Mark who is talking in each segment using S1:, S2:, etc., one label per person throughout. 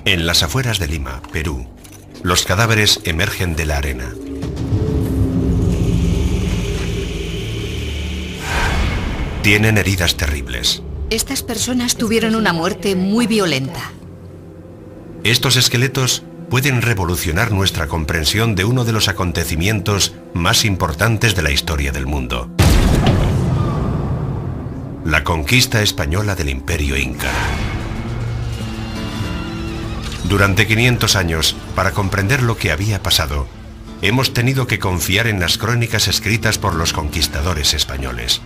S1: En las afueras de Lima, Perú, los cadáveres emergen de la arena. Tienen heridas terribles.
S2: Estas personas tuvieron una muerte muy violenta.
S1: Estos esqueletos pueden revolucionar nuestra comprensión de uno de los acontecimientos más importantes de la historia del mundo: la conquista española del Imperio Inca. Durante 500 años, para comprender lo que había pasado, hemos tenido que confiar en las crónicas escritas por los conquistadores españoles.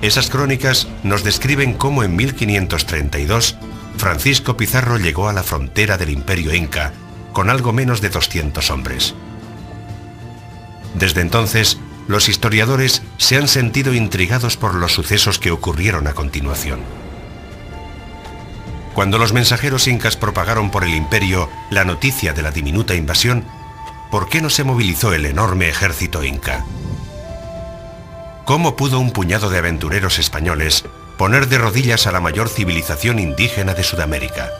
S1: Esas crónicas nos describen cómo en 1532 Francisco Pizarro llegó a la frontera del Imperio Inca con algo menos de 200 hombres. Desde entonces, los historiadores se han sentido intrigados por los sucesos que ocurrieron a continuación. Cuando los mensajeros incas propagaron por el imperio la noticia de la diminuta invasión, ¿por qué no se movilizó el enorme ejército inca? ¿Cómo pudo un puñado de aventureros españoles poner de rodillas a la mayor civilización indígena de Sudamérica?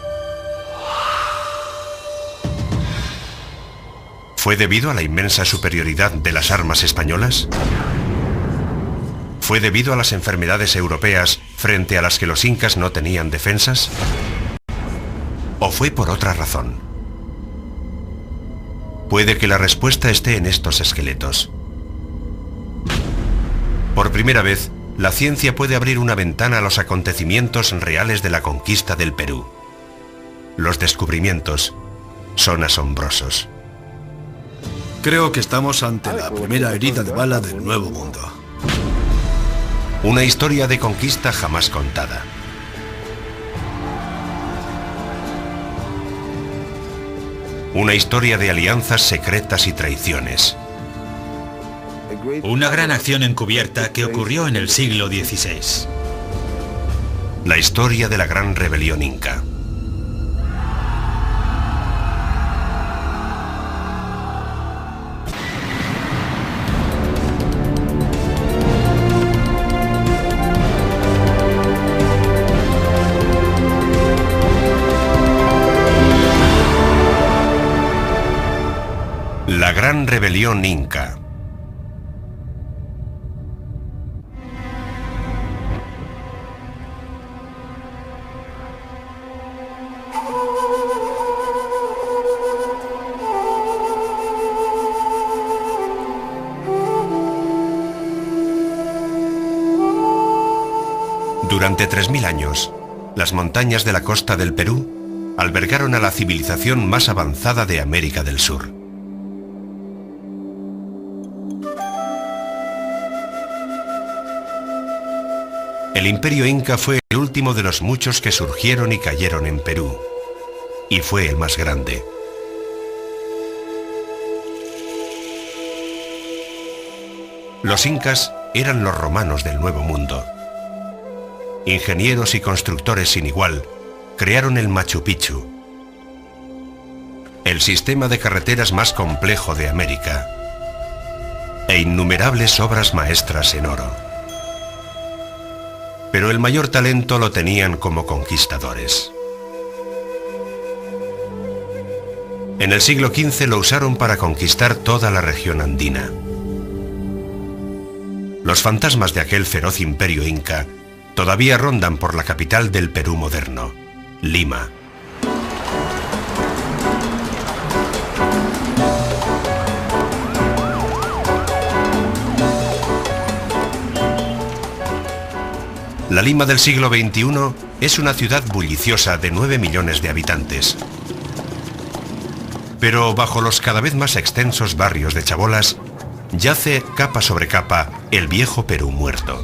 S1: ¿Fue debido a la inmensa superioridad de las armas españolas? ¿Fue debido a las enfermedades europeas frente a las que los incas no tenían defensas? ¿O fue por otra razón? Puede que la respuesta esté en estos esqueletos. Por primera vez, la ciencia puede abrir una ventana a los acontecimientos reales de la conquista del Perú. Los descubrimientos son asombrosos.
S3: Creo que estamos ante la primera herida de bala del Nuevo Mundo.
S1: Una historia de conquista jamás contada. Una historia de alianzas secretas y traiciones.
S4: Una gran acción encubierta que ocurrió en el siglo XVI.
S1: La historia de la gran rebelión inca. La gran rebelión inca. Durante 3000 años, las montañas de la costa del Perú albergaron a la civilización más avanzada de América del Sur. El Imperio Inca fue el último de los muchos que surgieron y cayeron en Perú, y fue el más grande. Los incas eran los romanos del Nuevo Mundo. Ingenieros y constructores sin igual, crearon el Machu Picchu, el sistema de carreteras más complejo de América, e innumerables obras maestras en oro. Pero el mayor talento lo tenían como conquistadores. En el siglo XV lo usaron para conquistar toda la región andina. Los fantasmas de aquel feroz imperio inca todavía rondan por la capital del Perú moderno, Lima. La Lima del siglo XXI es una ciudad bulliciosa de 9 millones de habitantes. Pero bajo los cada vez más extensos barrios de chabolas, yace capa sobre capa el viejo Perú muerto.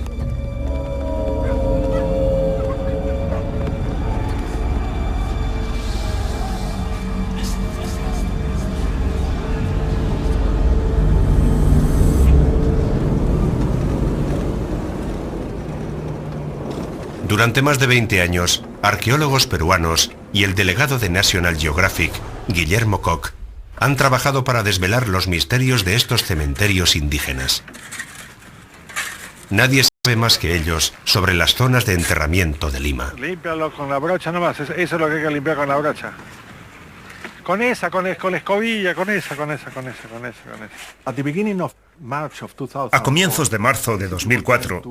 S1: Durante más de 20 años, arqueólogos peruanos y el delegado de National Geographic, Guillermo Koch, han trabajado para desvelar los misterios de estos cementerios indígenas. Nadie sabe más que ellos sobre las zonas de enterramiento de Lima.
S5: Límpialo con la brocha nomás, eso es lo que hay que limpiar con la brocha. Con esa, con la escobilla, con esa.
S6: A comienzos de marzo de 2004,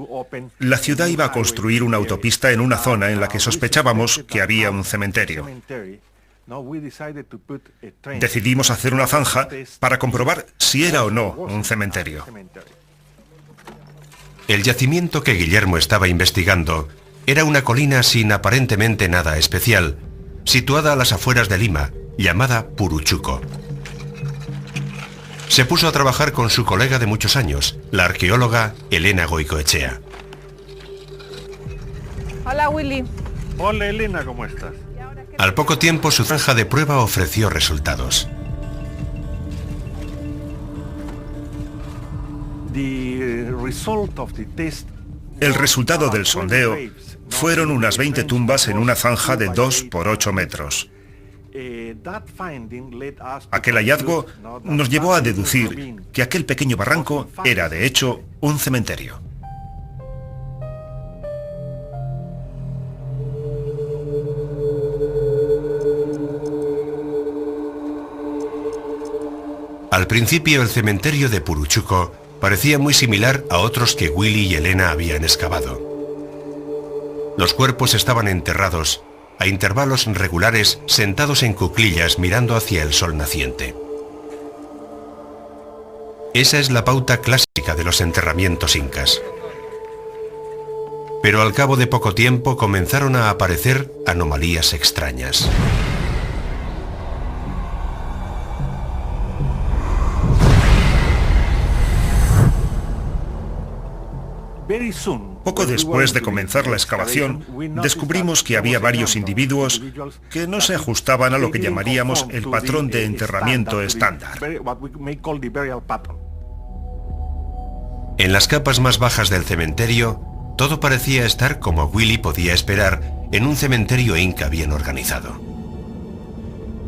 S6: la ciudad iba a construir una autopista en una zona en la que sospechábamos que había un cementerio. Decidimos hacer una zanja para comprobar si era o no un cementerio.
S1: El yacimiento que Guillermo estaba investigando era una colina sin aparentemente nada especial, situada a las afueras de Lima, llamada Puruchuco. Se puso a trabajar con su colega de muchos años, la arqueóloga Elena Goicoechea.
S7: Hola, Willy.
S5: Hola, Elena, ¿cómo estás?
S1: Al poco tiempo su zanja de prueba ofreció resultados.
S6: El resultado del sondeo fueron unas 20 tumbas en una zanja de 2 por 8 metros. Aquel hallazgo nos llevó a deducir que aquel pequeño barranco era, de hecho, un cementerio.
S1: Al principio, el cementerio de Puruchuco parecía muy similar a otros que Willy y Elena habían excavado. Los cuerpos estaban enterrados a intervalos regulares, sentados en cuclillas mirando hacia el sol naciente. Esa es la pauta clásica de los enterramientos incas. Pero al cabo de poco tiempo comenzaron a aparecer anomalías extrañas.
S6: Poco después de comenzar la excavación, descubrimos que había varios individuos que no se ajustaban a lo que llamaríamos el patrón de enterramiento estándar.
S1: En las capas más bajas del cementerio, todo parecía estar como Willy podía esperar en un cementerio inca bien organizado.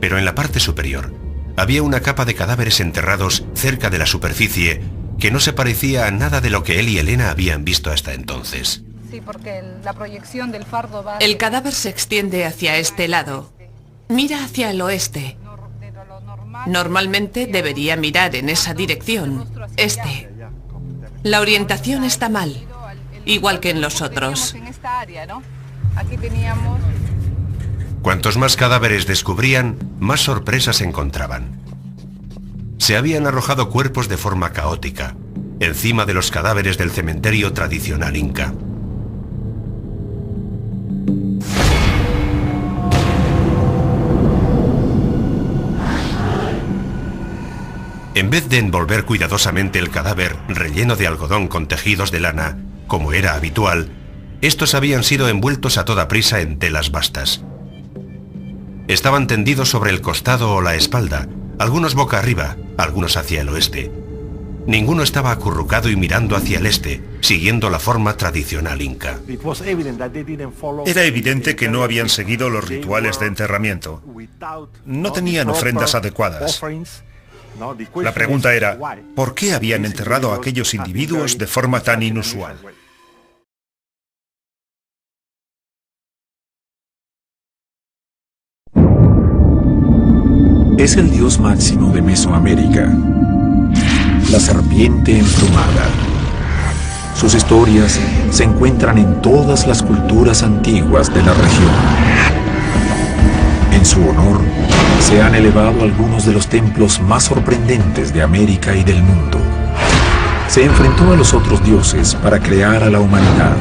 S1: Pero en la parte superior, había una capa de cadáveres enterrados cerca de la superficie que no se parecía a nada de lo que él y Elena habían visto hasta entonces.
S7: Sí, porque la proyección del fardo va...
S2: El cadáver se extiende hacia este lado. Mira hacia el oeste. Normalmente debería mirar en esa dirección, este. La orientación está mal, igual que en los otros.
S1: Cuantos más cadáveres descubrían, más sorpresas encontraban. Se habían arrojado cuerpos de forma caótica, encima de los cadáveres del cementerio tradicional inca. En vez de envolver cuidadosamente el cadáver relleno de algodón con tejidos de lana, como era habitual, estos habían sido envueltos a toda prisa en telas bastas. Estaban tendidos sobre el costado o la espalda, algunos boca arriba, algunos hacia el oeste. Ninguno estaba acurrucado y mirando hacia el este, siguiendo la forma tradicional inca.
S6: Era evidente que no habían seguido los rituales de enterramiento. No tenían ofrendas adecuadas. La pregunta era, ¿por qué habían enterrado a aquellos individuos de forma tan inusual?
S8: Es el dios máximo de Mesoamérica, la serpiente emplumada. Sus historias se encuentran en todas las culturas antiguas de la región. En su honor, se han elevado algunos de los templos más sorprendentes de América y del mundo. Se enfrentó a los otros dioses para crear a la humanidad.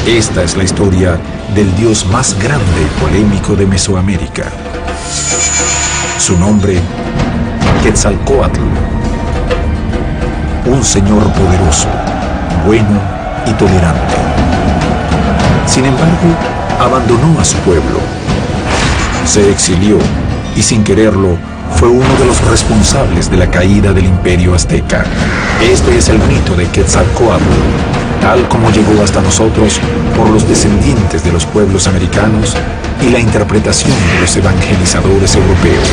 S8: Esta es la historia del dios más grande y polémico de Mesoamérica. Su nombre, Quetzalcóatl, un señor poderoso, bueno y tolerante. Sin embargo, abandonó a su pueblo. Se exilió y sin quererlo fue uno de los responsables de la caída del Imperio Azteca. Este es el mito de Quetzalcóatl, tal como llegó hasta nosotros por los descendientes de los pueblos americanos y la interpretación de los evangelizadores europeos.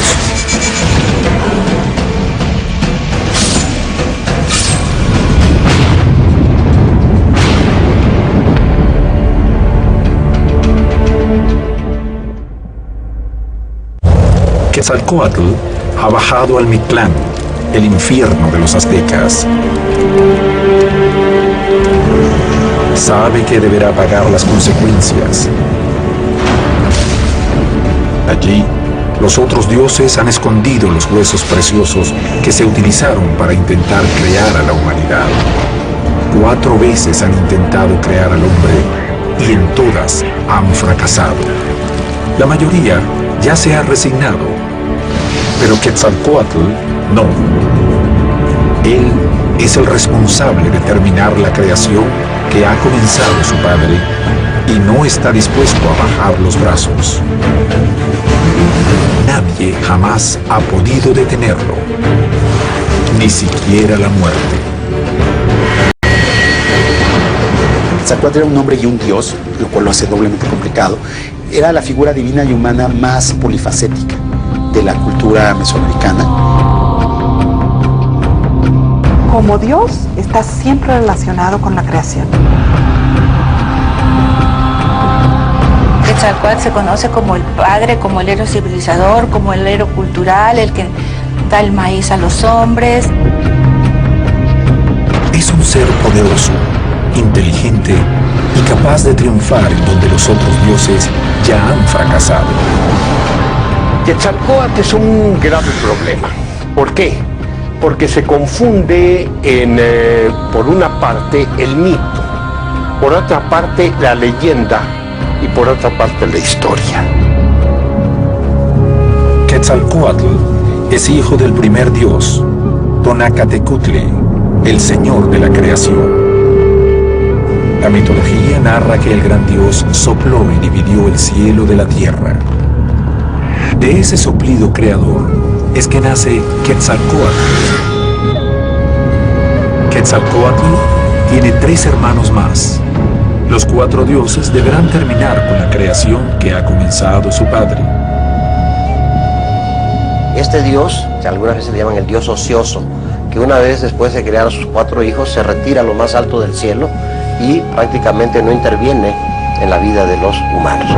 S8: Quetzalcóatl ha bajado al Mictlán, el infierno de los aztecas. Sabe que deberá pagar las consecuencias. Allí, los otros dioses han escondido los huesos preciosos que se utilizaron para intentar crear a la humanidad. 4 veces han intentado crear al hombre y en todas han fracasado. La mayoría ya se ha resignado, pero Quetzalcóatl no. Él es el responsable de terminar la creación que ha comenzado su padre y no está dispuesto a bajar los brazos. Nadie jamás ha podido detenerlo, ni siquiera la muerte.
S9: Quetzalcóatl era un hombre y un dios, lo cual lo hace doblemente complicado. Era la figura divina y humana más polifacética de la cultura mesoamericana.
S10: Como Dios, está siempre relacionado con la creación.
S11: Quetzalcóatl se conoce como el padre, como el héroe civilizador, como el héroe cultural, el que da el maíz a los hombres.
S8: Es un ser poderoso, inteligente y capaz de triunfar en donde los otros dioses ya han fracasado.
S12: Quetzalcóatl es un grave problema. ¿Por qué? Porque se confunde por una parte el mito, por otra parte la leyenda y por otra parte la historia.
S8: Quetzalcóatl es hijo del primer dios, Tonacatecutli, el señor de la creación. La mitología narra que el gran dios sopló y dividió el cielo de la tierra. De ese soplido creador es que nace Quetzalcóatl. Quetzalcóatl tiene 3 hermanos más. Los 4 dioses deberán terminar con la creación que ha comenzado su padre.
S13: Este dios, que algunas veces le llaman el dios ocioso, que una vez después de crear a sus 4 hijos se retira a lo más alto del cielo y prácticamente no interviene en la vida de los humanos.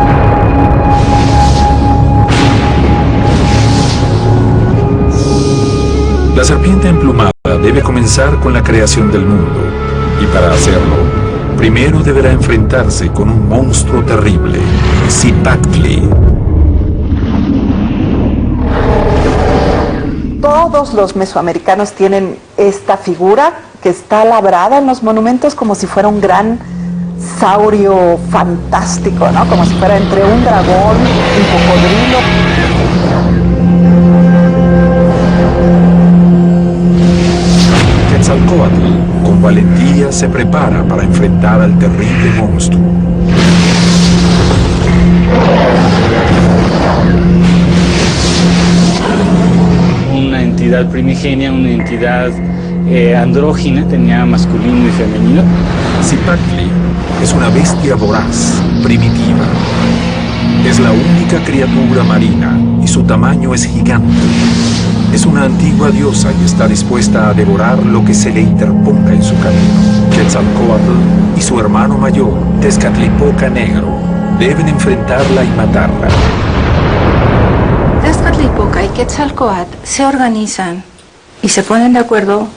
S8: La serpiente emplumada debe comenzar con la creación del mundo, y para hacerlo, primero deberá enfrentarse con un monstruo terrible, Zipactli.
S10: Todos los mesoamericanos tienen esta figura que está labrada en los monumentos como si fuera un gran saurio fantástico, ¿no? Como si fuera entre un dragón y un cocodrilo.
S8: Quetzalcóatl, con valentía, se prepara para enfrentar al terrible monstruo.
S14: Una entidad primigenia, una entidad andrógina, tenía masculino y femenino.
S8: Zipactli es una bestia voraz, primitiva. Es la única criatura marina y su tamaño es gigante. Es una antigua diosa y está dispuesta a devorar lo que se le interponga en su camino. Quetzalcóatl y su hermano mayor, Tezcatlipoca Negro, deben enfrentarla y matarla.
S11: Tezcatlipoca y Quetzalcóatl se organizan y se ponen de acuerdo.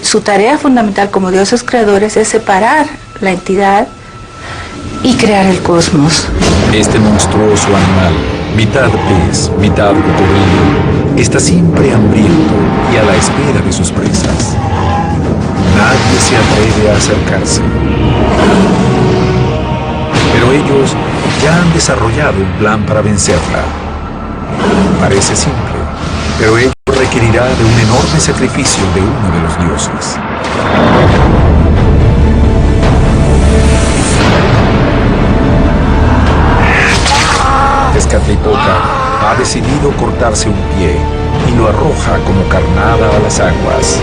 S11: Su tarea fundamental como dioses creadores es separar la entidad y crear el cosmos.
S8: Este monstruoso animal, mitad pez, mitad cocodrilo, está siempre hambriento y a la espera de sus presas. Nadie se atreve a acercarse. Pero ellos ya han desarrollado un plan para vencerla. Parece simple, pero ello requerirá de un enorme sacrificio de uno de los dioses. Tezcatlipoca ha decidido cortarse un pie y lo arroja como carnada a las aguas.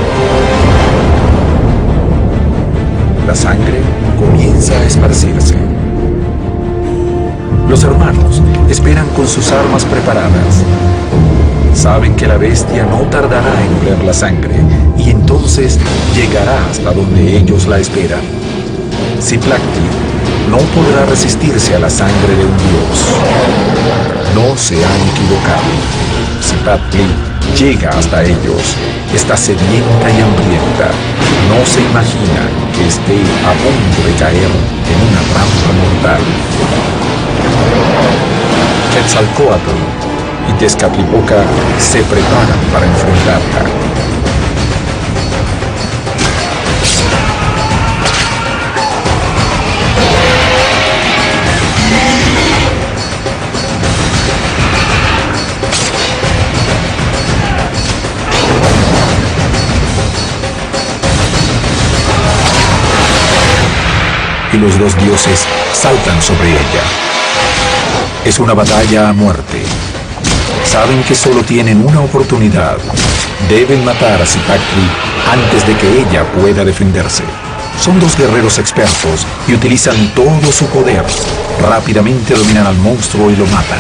S8: La sangre comienza a esparcirse. Los hermanos esperan con sus armas preparadas. Saben que la bestia no tardará en oler la sangre y entonces llegará hasta donde ellos la esperan. Zipactli no podrá resistirse a la sangre de un dios. No se han equivocado. Cipactli llega hasta ellos. Está sedienta y hambrienta. No se imagina que esté a punto de caer en una trampa mortal. Quetzalcóatl y Tezcatlipoca se preparan para enfrentarla. Y los dos dioses saltan sobre ella. Es una batalla a muerte. Saben que solo tienen una oportunidad. Deben matar a Cipactli antes de que ella pueda defenderse. Son dos guerreros expertos y utilizan todo su poder. Rápidamente dominan al monstruo y lo matan.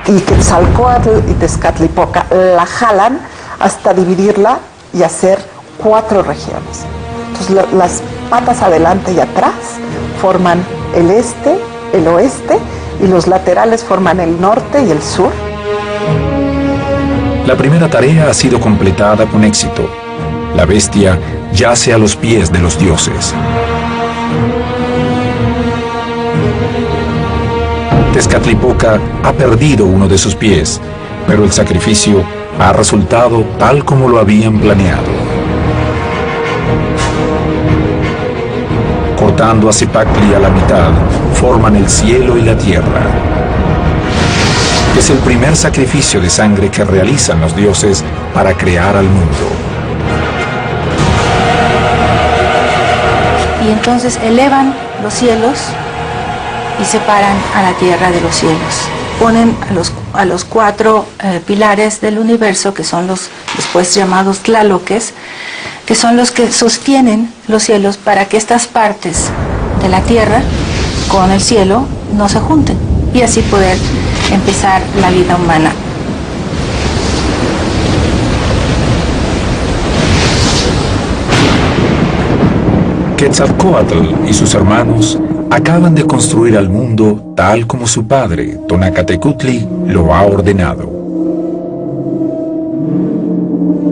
S10: Y Quetzalcóatl y Tezcatlipoca la jalan hasta dividirla y hacer 4 regiones. Entonces las patas adelante y atrás forman el este, el oeste, y los laterales forman el norte y el sur.
S8: La primera tarea ha sido completada con éxito. La bestia yace a los pies de los dioses. Tezcatlipoca ha perdido uno de sus pies, pero el sacrificio ha resultado tal como lo habían planeado. Cortando a Cipactli a la mitad, forman el cielo y la tierra. Es el primer sacrificio de sangre que realizan los dioses para crear al mundo.
S11: Y entonces elevan los cielos y separan a la tierra de los cielos. Ponen a los 4 pilares del universo, que son los después llamados tlaloques, que son los que sostienen los cielos para que estas partes de la tierra con el cielo no se junten y así poder empezar la vida humana.
S8: Quetzalcóatl y sus hermanos acaban de construir al mundo tal como su padre, Tonacatecutli, lo ha ordenado.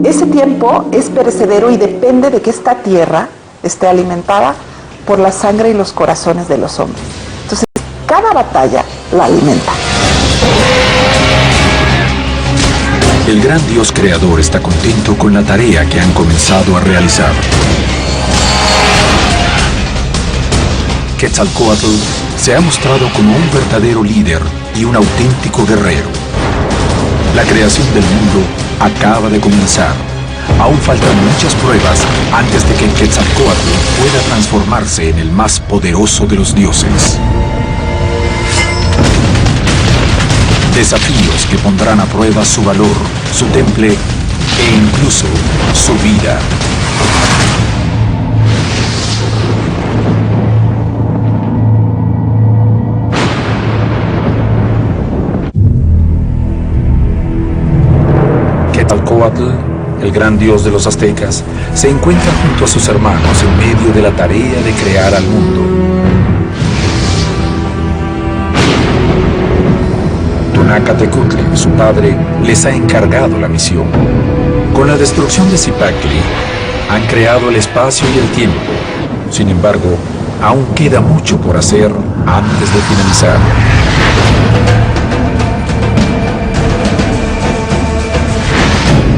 S10: Ese tiempo es perecedero y depende de que esta tierra esté alimentada por la sangre y los corazones de los hombres. Entonces, cada batalla la alimenta.
S8: El gran Dios creador está contento con la tarea que han comenzado a realizar. Quetzalcóatl se ha mostrado como un verdadero líder y un auténtico guerrero. La creación del mundo acaba de comenzar. Aún faltan muchas pruebas antes de que Quetzalcóatl pueda transformarse en el más poderoso de los dioses. Desafíos que pondrán a prueba su valor, su temple e incluso su vida. Quetzalcóatl, el gran dios de los aztecas, se encuentra junto a sus hermanos en medio de la tarea de crear al mundo. Tonacatecutli, su padre, les ha encargado la misión. Con la destrucción de Cipactli, han creado el espacio y el tiempo. Sin embargo, aún queda mucho por hacer antes de finalizar.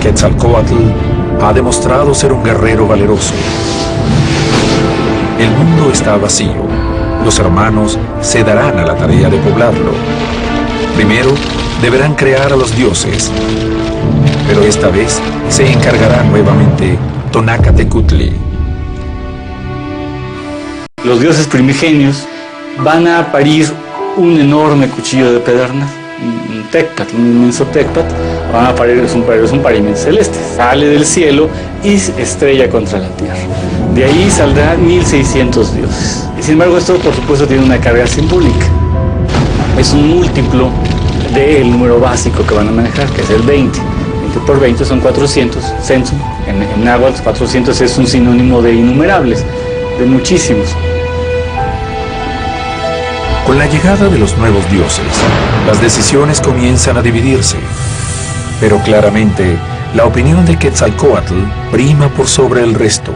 S8: Quetzalcóatl ha demostrado ser un guerrero valeroso. El mundo está vacío. Los hermanos se darán a la tarea de poblarlo. Primero, deberán crear a los dioses. Pero esta vez se encargará nuevamente Tonacatecutli.
S14: Los dioses primigenios van a parir un enorme cuchillo de pedernal, un tecpat, un inmenso tecpat. Van a parir, es un parimento celeste, sale del cielo y se estrella contra la tierra. De ahí saldrán 1600 dioses. Y sin embargo, esto por supuesto tiene una carga simbólica. Es un múltiplo del número básico que van a manejar, que es el 20. 20 por 20 son 400. Censo, en náhuatl 400 es un sinónimo de innumerables, de muchísimos.
S8: Con la llegada de los nuevos dioses, las decisiones comienzan a dividirse. Pero claramente, la opinión de Quetzalcóatl prima por sobre el resto.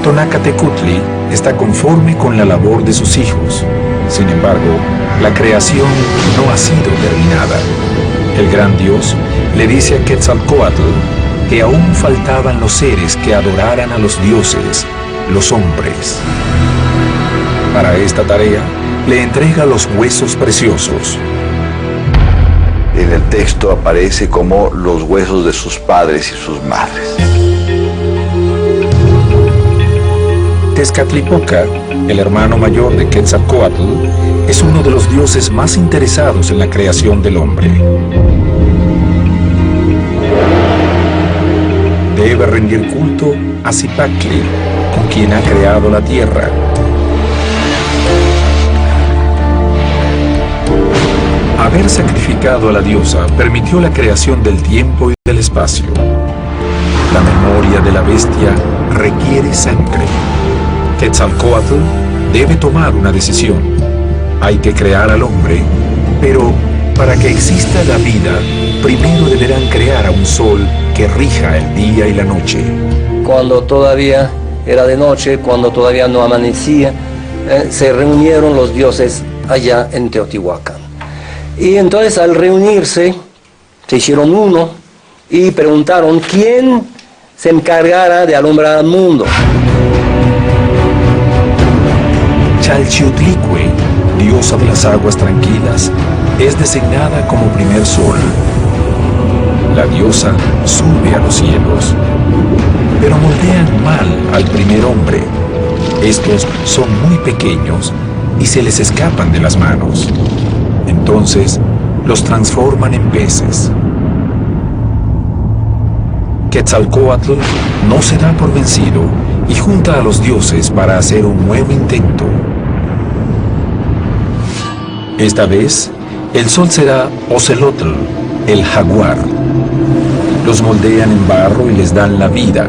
S8: Tonacatecutli está conforme con la labor de sus hijos. Sin embargo, la creación no ha sido terminada. El gran dios le dice a Quetzalcóatl que aún faltaban los seres que adoraran a los dioses, los hombres. Para esta tarea, le entrega los huesos preciosos.
S15: En el texto aparece como los huesos de sus padres y sus madres.
S8: Tezcatlipoca, el hermano mayor de Quetzalcóatl, es uno de los dioses más interesados en la creación del hombre. Debe rendir culto a Zipactli, con quien ha creado la tierra. Haber sacrificado a la diosa permitió la creación del tiempo y del espacio. La memoria de la bestia requiere sangre. Quetzalcóatl debe tomar una decisión. Hay que crear al hombre, pero para que exista la vida, primero deberán crear a un sol que rija el día y la noche.
S16: Cuando todavía era de noche, cuando todavía no amanecía, se reunieron los dioses allá en Teotihuacán. Y entonces al reunirse, se hicieron uno y preguntaron quién se encargara de alumbrar al mundo.
S8: Chalchiutlicue, diosa de las aguas tranquilas, es designada como primer sol. La diosa sube a los cielos, pero moldean mal al primer hombre. Estos son muy pequeños y se les escapan de las manos. Entonces, los transforman en peces. Quetzalcóatl no se da por vencido y junta a los dioses para hacer un nuevo intento. Esta vez, el sol será Ocelotl, el jaguar. Los moldean en barro y les dan la vida.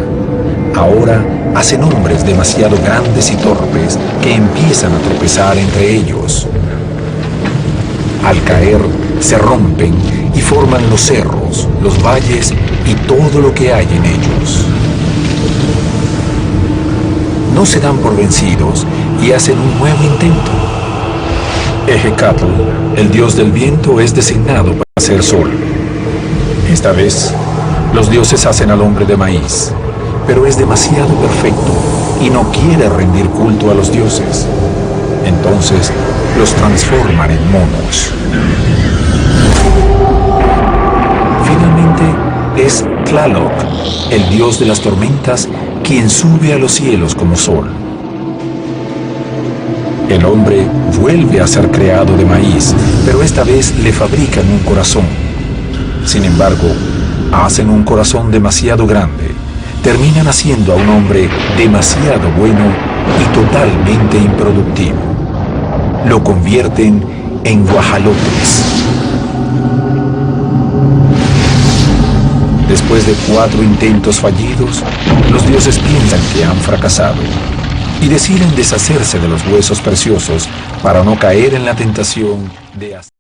S8: Ahora hacen hombres demasiado grandes y torpes que empiezan a tropezar entre ellos. Al caer, se rompen y forman los cerros, los valles y todo lo que hay en ellos. No se dan por vencidos y hacen un nuevo intento. Ejecatl, el dios del viento, es designado para ser sol. Esta vez, los dioses hacen al hombre de maíz, pero es demasiado perfecto y no quiere rendir culto a los dioses. Entonces, los transforman en monos. Finalmente, es Tlaloc, el dios de las tormentas, quien sube a los cielos como sol. El hombre vuelve a ser creado de maíz, pero esta vez le fabrican un corazón. Sin embargo, hacen un corazón demasiado grande. Terminan haciendo a un hombre demasiado bueno y totalmente improductivo. Lo convierten en guajalotes. Después de 4 intentos fallidos, los dioses piensan que han fracasado y deciden deshacerse de los huesos preciosos para no caer en la tentación de hacer